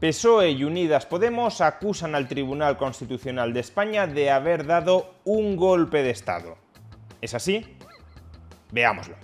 PSOE y Unidas Podemos acusan al Tribunal Constitucional de España de haber dado un golpe de Estado. ¿Es así? Veámoslo.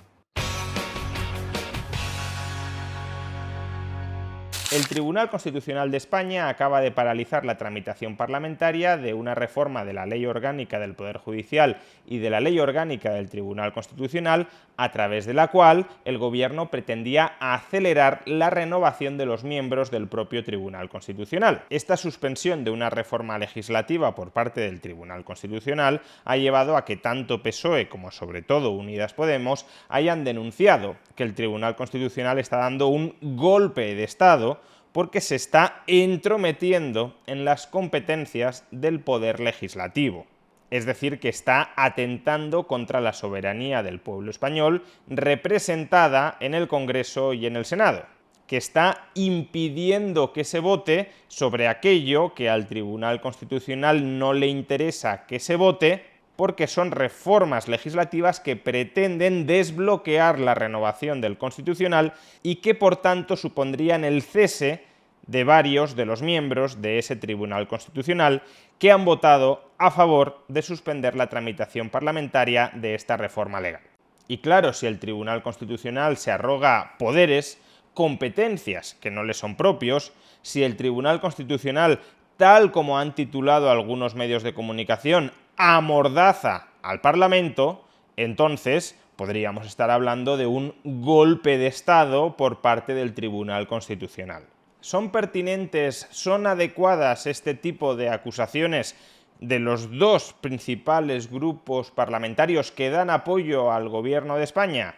El Tribunal Constitucional de España acaba de paralizar la tramitación parlamentaria de una reforma de la Ley Orgánica del Poder Judicial y de la Ley Orgánica del Tribunal Constitucional, a través de la cual el Gobierno pretendía acelerar la renovación de los miembros del propio Tribunal Constitucional. Esta suspensión de una reforma legislativa por parte del Tribunal Constitucional ha llevado a que tanto PSOE como sobre todo Unidas Podemos hayan denunciado que el Tribunal Constitucional está dando un golpe de Estado porque se está entrometiendo en las competencias del poder legislativo. Es decir, que está atentando contra la soberanía del pueblo español representada en el Congreso y en el Senado, que está impidiendo que se vote sobre aquello que al Tribunal Constitucional no le interesa que se vote, porque son reformas legislativas que pretenden desbloquear la renovación del Constitucional y que por tanto supondrían el cese de varios de los miembros de ese Tribunal Constitucional que han votado a favor de suspender la tramitación parlamentaria de esta reforma legal. Y claro, si el Tribunal Constitucional se arroga poderes, competencias que no le son propios, si el Tribunal Constitucional, tal como han titulado algunos medios de comunicación, amordaza al Parlamento, entonces podríamos estar hablando de un golpe de Estado por parte del Tribunal Constitucional. ¿Son pertinentes, son adecuadas este tipo de acusaciones de los dos principales grupos parlamentarios que dan apoyo al Gobierno de España?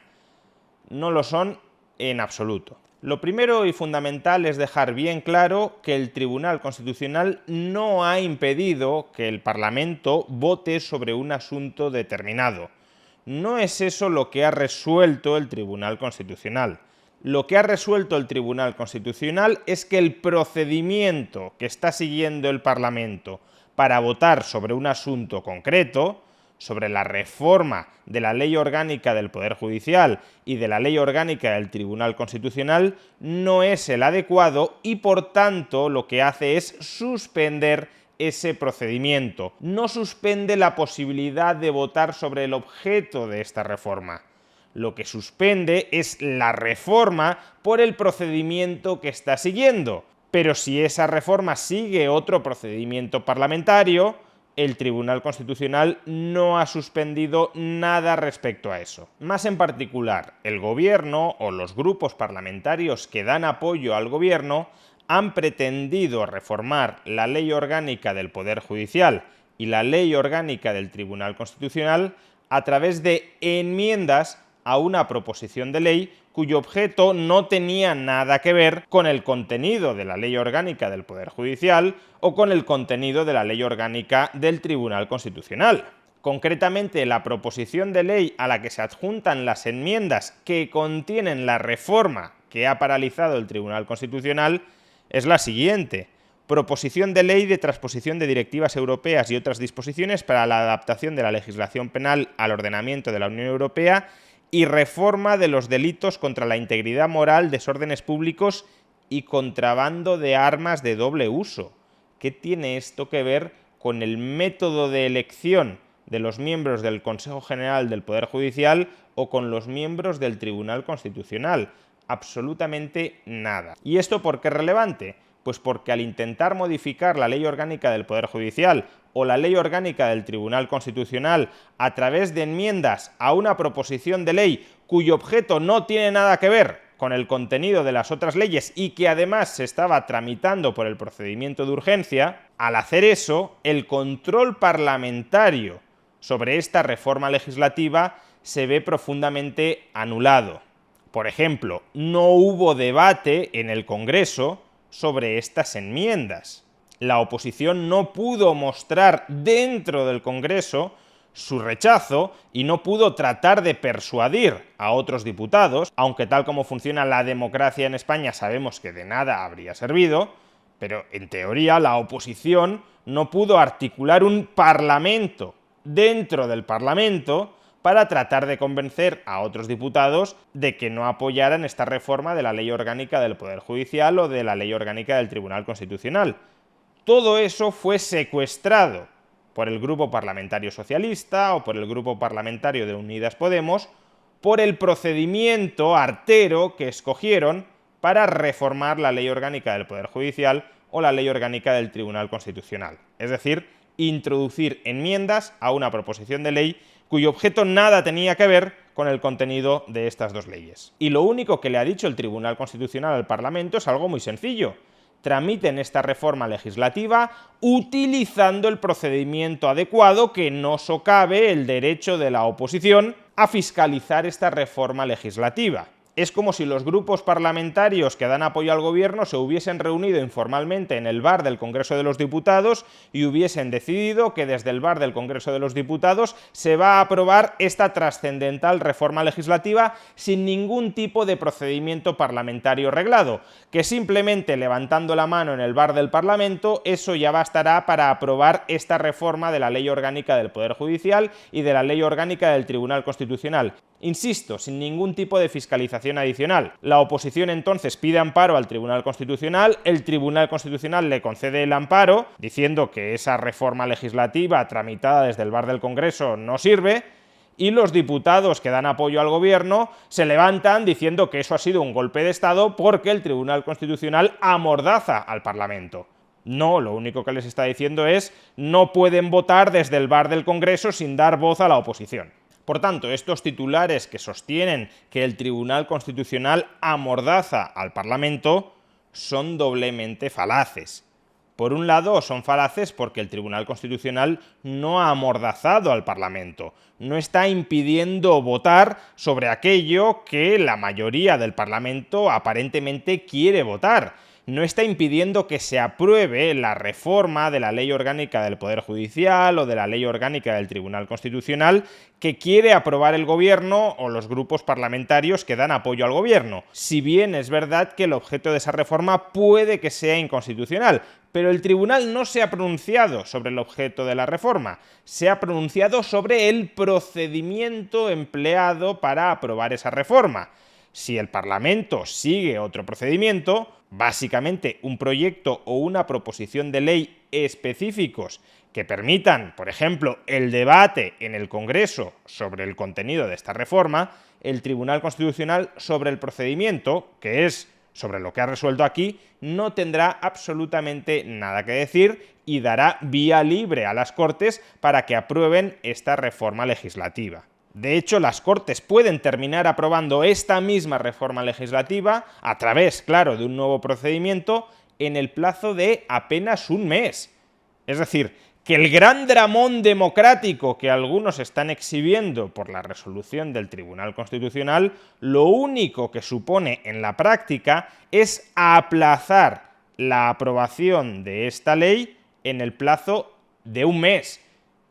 No lo son en absoluto. Lo primero y fundamental es dejar bien claro que el Tribunal Constitucional no ha impedido que el Parlamento vote sobre un asunto determinado. No es eso lo que ha resuelto el Tribunal Constitucional. Lo que ha resuelto el Tribunal Constitucional es que el procedimiento que está siguiendo el Parlamento para votar sobre un asunto concreto, sobre la reforma de la Ley Orgánica del Poder Judicial y de la Ley Orgánica del Tribunal Constitucional, no es el adecuado y, por tanto, lo que hace es suspender ese procedimiento. No suspende la posibilidad de votar sobre el objeto de esta reforma. Lo que suspende es la reforma por el procedimiento que está siguiendo. Pero si esa reforma sigue otro procedimiento parlamentario, el Tribunal Constitucional no ha suspendido nada respecto a eso. Más en particular, el Gobierno o los grupos parlamentarios que dan apoyo al Gobierno han pretendido reformar la Ley Orgánica del Poder Judicial y la Ley Orgánica del Tribunal Constitucional a través de enmiendas a una proposición de ley cuyo objeto no tenía nada que ver con el contenido de la Ley Orgánica del Poder Judicial o con el contenido de la Ley Orgánica del Tribunal Constitucional. Concretamente, la proposición de ley a la que se adjuntan las enmiendas que contienen la reforma que ha paralizado el Tribunal Constitucional es la siguiente: proposición de ley de transposición de directivas europeas y otras disposiciones para la adaptación de la legislación penal al ordenamiento de la Unión Europea y reforma de los delitos contra la integridad moral, desórdenes públicos y contrabando de armas de doble uso. ¿Qué tiene esto que ver con el método de elección de los miembros del Consejo General del Poder Judicial o con los miembros del Tribunal Constitucional? Absolutamente nada. ¿Y esto por qué es relevante? Pues porque al intentar modificar la Ley Orgánica del Poder Judicial o la Ley Orgánica del Tribunal Constitucional a través de enmiendas a una proposición de ley cuyo objeto no tiene nada que ver con el contenido de las otras leyes y que además se estaba tramitando por el procedimiento de urgencia, al hacer eso, el control parlamentario sobre esta reforma legislativa se ve profundamente anulado. Por ejemplo, no hubo debate en el Congreso sobre estas enmiendas. La oposición no pudo mostrar dentro del Congreso su rechazo y no pudo tratar de persuadir a otros diputados, aunque tal como funciona la democracia en España sabemos que de nada habría servido, pero en teoría la oposición no pudo articular un parlamento dentro del Parlamento para tratar de convencer a otros diputados de que no apoyaran esta reforma de la Ley Orgánica del Poder Judicial o de la Ley Orgánica del Tribunal Constitucional. Todo eso fue secuestrado por el Grupo Parlamentario Socialista o por el Grupo Parlamentario de Unidas Podemos por el procedimiento artero que escogieron para reformar la Ley Orgánica del Poder Judicial o la Ley Orgánica del Tribunal Constitucional. Es decir, introducir enmiendas a una proposición de ley cuyo objeto nada tenía que ver con el contenido de estas dos leyes. Y lo único que le ha dicho el Tribunal Constitucional al Parlamento es algo muy sencillo: tramiten esta reforma legislativa utilizando el procedimiento adecuado que no socave el derecho de la oposición a fiscalizar esta reforma legislativa. Es como si los grupos parlamentarios que dan apoyo al gobierno se hubiesen reunido informalmente en el bar del Congreso de los Diputados y hubiesen decidido que desde el bar del Congreso de los Diputados se va a aprobar esta trascendental reforma legislativa sin ningún tipo de procedimiento parlamentario reglado, que simplemente levantando la mano en el bar del Parlamento eso ya bastará para aprobar esta reforma de la Ley Orgánica del Poder Judicial y de la Ley Orgánica del Tribunal Constitucional. Insisto, sin ningún tipo de fiscalización adicional. La oposición entonces pide amparo al Tribunal Constitucional, el Tribunal Constitucional le concede el amparo, diciendo que esa reforma legislativa tramitada desde el bar del Congreso no sirve, y los diputados que dan apoyo al gobierno se levantan diciendo que eso ha sido un golpe de Estado porque el Tribunal Constitucional amordaza al Parlamento. No, lo único que les está diciendo es no pueden votar desde el bar del Congreso sin dar voz a la oposición. Por tanto, estos titulares que sostienen que el Tribunal Constitucional amordaza al Parlamento son doblemente falaces. Por un lado, son falaces porque el Tribunal Constitucional no ha amordazado al Parlamento, no está impidiendo votar sobre aquello que la mayoría del Parlamento aparentemente quiere votar. No está impidiendo que se apruebe la reforma de la Ley Orgánica del Poder Judicial o de la Ley Orgánica del Tribunal Constitucional que quiere aprobar el gobierno o los grupos parlamentarios que dan apoyo al gobierno. Si bien es verdad que el objeto de esa reforma puede que sea inconstitucional, pero el tribunal no se ha pronunciado sobre el objeto de la reforma, se ha pronunciado sobre el procedimiento empleado para aprobar esa reforma. Si el Parlamento sigue otro procedimiento, básicamente un proyecto o una proposición de ley específicos que permitan, por ejemplo, el debate en el Congreso sobre el contenido de esta reforma, el Tribunal Constitucional sobre el procedimiento, que es sobre lo que ha resuelto aquí, no tendrá absolutamente nada que decir y dará vía libre a las Cortes para que aprueben esta reforma legislativa. De hecho, las Cortes pueden terminar aprobando esta misma reforma legislativa a través, claro, de un nuevo procedimiento en el plazo de apenas un mes. Es decir, que el gran dramón democrático que algunos están exhibiendo por la resolución del Tribunal Constitucional, lo único que supone en la práctica es aplazar la aprobación de esta ley en el plazo de un mes.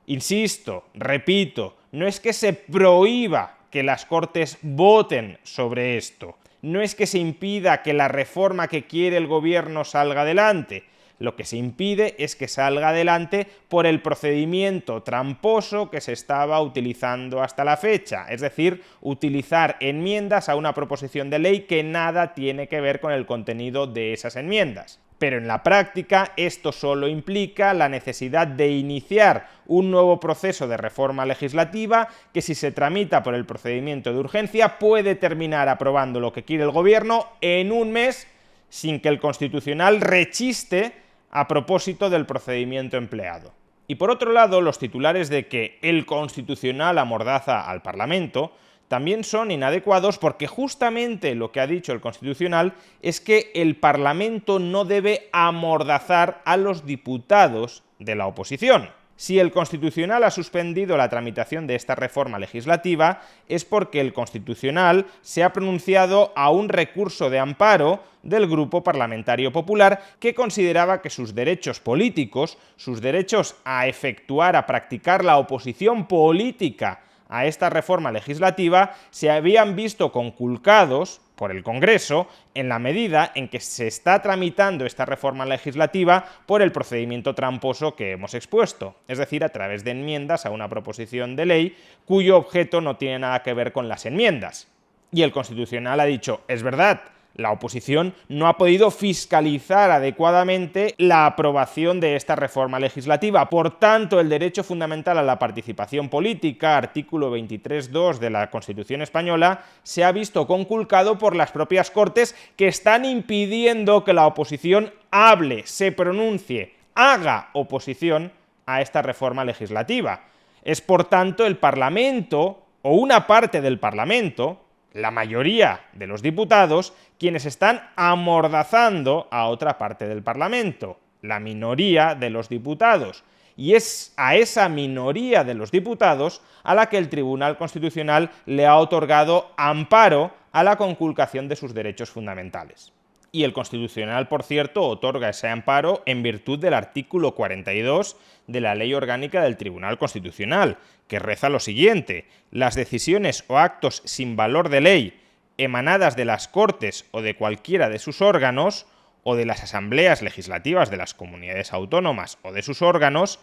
Insisto, repito, no es que se prohíba que las Cortes voten sobre esto, no es que se impida que la reforma que quiere el gobierno salga adelante. Lo que se impide es que salga adelante por el procedimiento tramposo que se estaba utilizando hasta la fecha, es decir, utilizar enmiendas a una proposición de ley que nada tiene que ver con el contenido de esas enmiendas. Pero en la práctica esto solo implica la necesidad de iniciar un nuevo proceso de reforma legislativa que, si se tramita por el procedimiento de urgencia, puede terminar aprobando lo que quiere el gobierno en un mes sin que el Constitucional rechiste a propósito del procedimiento empleado. Y por otro lado, los titulares de que el Constitucional amordaza al Parlamento también son inadecuados porque justamente lo que ha dicho el Constitucional es que el Parlamento no debe amordazar a los diputados de la oposición. Si el Constitucional ha suspendido la tramitación de esta reforma legislativa es porque el Constitucional se ha pronunciado a un recurso de amparo del Grupo Parlamentario Popular que consideraba que sus derechos políticos, sus derechos a efectuar, a practicar la oposición política a esta reforma legislativa, se habían visto conculcados por el Congreso en la medida en que se está tramitando esta reforma legislativa por el procedimiento tramposo que hemos expuesto, es decir, a través de enmiendas a una proposición de ley cuyo objeto no tiene nada que ver con las enmiendas. Y el Constitucional ha dicho, es verdad, la oposición no ha podido fiscalizar adecuadamente la aprobación de esta reforma legislativa. Por tanto, el derecho fundamental a la participación política, artículo 23.2 de la Constitución española, se ha visto conculcado por las propias Cortes, que están impidiendo que la oposición hable, se pronuncie, haga oposición a esta reforma legislativa. Es, por tanto, el Parlamento, o una parte del Parlamento, la mayoría de los diputados, quienes están amordazando a otra parte del Parlamento, la minoría de los diputados. Y es a esa minoría de los diputados a la que el Tribunal Constitucional le ha otorgado amparo a la conculcación de sus derechos fundamentales. Y el Constitucional, por cierto, otorga ese amparo en virtud del artículo 42 de la Ley Orgánica del Tribunal Constitucional, que reza lo siguiente: las decisiones o actos sin valor de ley emanadas de las Cortes o de cualquiera de sus órganos, o de las asambleas legislativas de las comunidades autónomas o de sus órganos,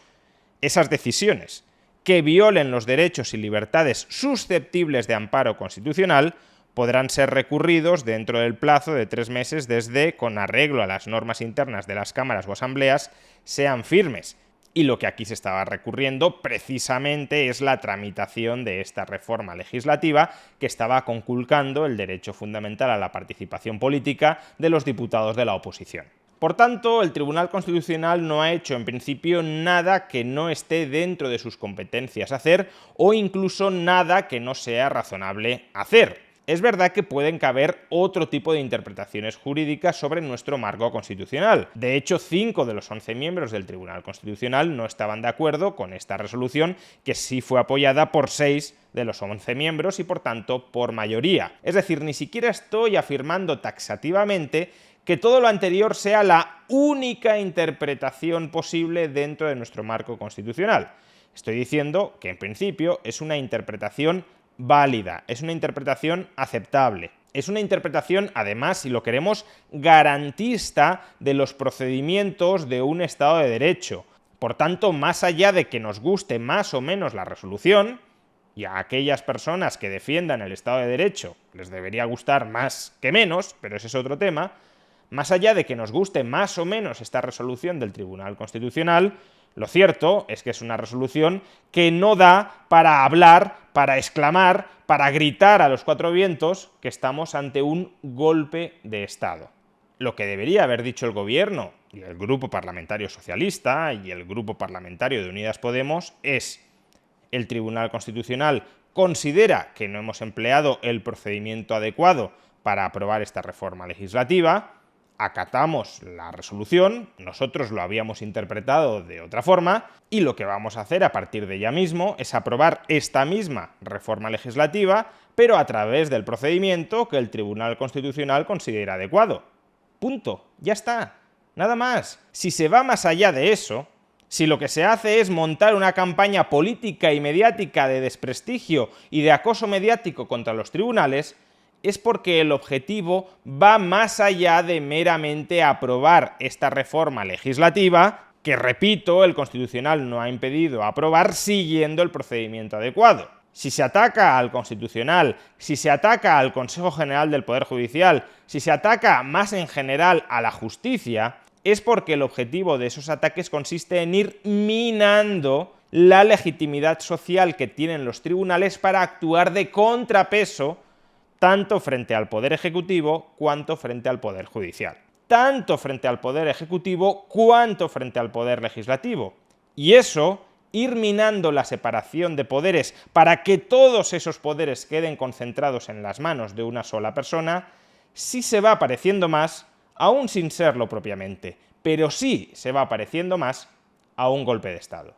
esas decisiones que violen los derechos y libertades susceptibles de amparo constitucional podrán ser recurridos dentro del plazo de 3 meses desde, con arreglo a las normas internas de las cámaras o asambleas, sean firmes. Y lo que aquí se estaba recurriendo precisamente es la tramitación de esta reforma legislativa que estaba conculcando el derecho fundamental a la participación política de los diputados de la oposición. Por tanto, el Tribunal Constitucional no ha hecho en principio nada que no esté dentro de sus competencias hacer, o incluso nada que no sea razonable hacer. Es verdad que pueden caber otro tipo de interpretaciones jurídicas sobre nuestro marco constitucional. De hecho, 5 de los 11 miembros del Tribunal Constitucional no estaban de acuerdo con esta resolución, que sí fue apoyada por 6 de los 11 miembros y, por tanto, por mayoría. Es decir, ni siquiera estoy afirmando taxativamente que todo lo anterior sea la única interpretación posible dentro de nuestro marco constitucional. Estoy diciendo que, en principio, es una interpretación válida, es una interpretación aceptable. Es una interpretación, además, si lo queremos, garantista de los procedimientos de un Estado de Derecho. Por tanto, más allá de que nos guste más o menos la resolución, y a aquellas personas que defiendan el Estado de Derecho les debería gustar más que menos, pero ese es otro tema, más allá de que nos guste más o menos esta resolución del Tribunal Constitucional, lo cierto es que es una resolución que no da para hablar, para exclamar, para gritar a los 4 vientos que estamos ante un golpe de Estado. Lo que debería haber dicho el Gobierno y el Grupo Parlamentario Socialista y el Grupo Parlamentario de Unidas Podemos es: el Tribunal Constitucional considera que no hemos empleado el procedimiento adecuado para aprobar esta reforma legislativa, acatamos la resolución, nosotros lo habíamos interpretado de otra forma, y lo que vamos a hacer a partir de ya mismo es aprobar esta misma reforma legislativa, pero a través del procedimiento que el Tribunal Constitucional considera adecuado. Punto. Ya está. Nada más. Si se va más allá de eso, si lo que se hace es montar una campaña política y mediática de desprestigio y de acoso mediático contra los tribunales, es porque el objetivo va más allá de meramente aprobar esta reforma legislativa, que, repito, el Constitucional no ha impedido aprobar siguiendo el procedimiento adecuado. Si se ataca al Constitucional, si se ataca al Consejo General del Poder Judicial, si se ataca más en general a la justicia, es porque el objetivo de esos ataques consiste en ir minando la legitimidad social que tienen los tribunales para actuar de contrapeso tanto frente al Poder Ejecutivo cuanto frente al Poder Judicial. Tanto frente al Poder Ejecutivo cuanto frente al Poder Legislativo. Y eso, ir minando la separación de poderes para que todos esos poderes queden concentrados en las manos de una sola persona, sí se va pareciendo más, aún sin serlo propiamente, pero sí se va pareciendo más a un golpe de Estado.